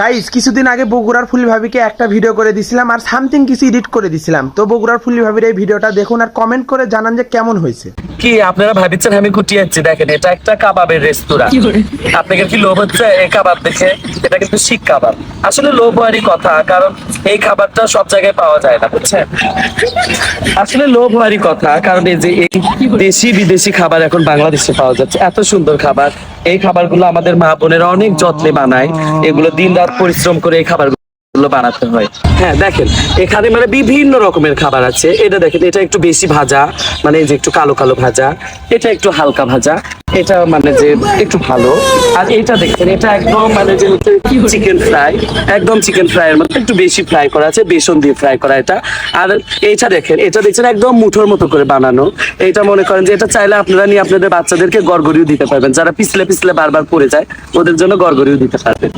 Guys কিছুদিন আগে বগুড়ার ফুলি ভাবিকে একটা ভিডিও করে দিছিলাম আর সামথিং কিছু এডিট করে দিছিলাম। তো বগুড়ার ফুলি ভাবির এই ভিডিওটা দেখুন আর কমেন্ট করে জানান যে কেমন হয়েছে। কি আপনারা ভাবছেন আমি কুটিয়ে যাচ্ছি? দেখেন, এটা একটা কাবাবের রেস্তোরাঁ। আপনাদের কি লোভ হচ্ছে এই কাবাব দেখে? এটা কিন্তু শিক কাবাব। আসলে লোভ হওয়ারই কথা, কারণ এই খাবারটা সব জায়গায় পাওয়া যায় না, বুঝছেন? আসলে লোভ হওয়ারই কথা, কারণ এই যে এই দেশি বিদেশি খাবার এখন বাংলাদেশে পাওয়া যাচ্ছে, এত সুন্দর খাবার। এই খাবারগুলো আমাদের মা বোনেরা অনেক যত্নে বানায়, এগুলো দিন রাত পরিশ্রম করে এই খাবার বানাতে হয়। হ্যাঁ দেখেন, এখানে মানে বিভিন্ন রকমের খাবার আছে। এটা দেখেন, এটা একটু বেশি ভাজা, মানে এই যে একটু কালো কালো ভাজা, এটা একটু হালকা ভাজা, এটা মানে যে একটু ভালো। আর এটা দেখেন, এটা একদম মানে যে চিকেন ফ্রাই, একদম চিকেন ফ্রাই এর মতো একটু বেশি ফ্রাই করা আছে, বেসন দিয়ে ফ্রাই করা এটা। আর এইটা দেখেন, এটা দেখছেন একদম মুঠোর মতো করে বানানো। এটা মনে করেন যে এটা চাইলে আপনারা নিয়ে আপনাদের বাচ্চাদেরকে গড়গড়িও দিতে পারবেন, যারা পিছলে পিছলে বারবার পড়ে যায় ওদের জন্য গড়গড়িও দিতে পারবেন।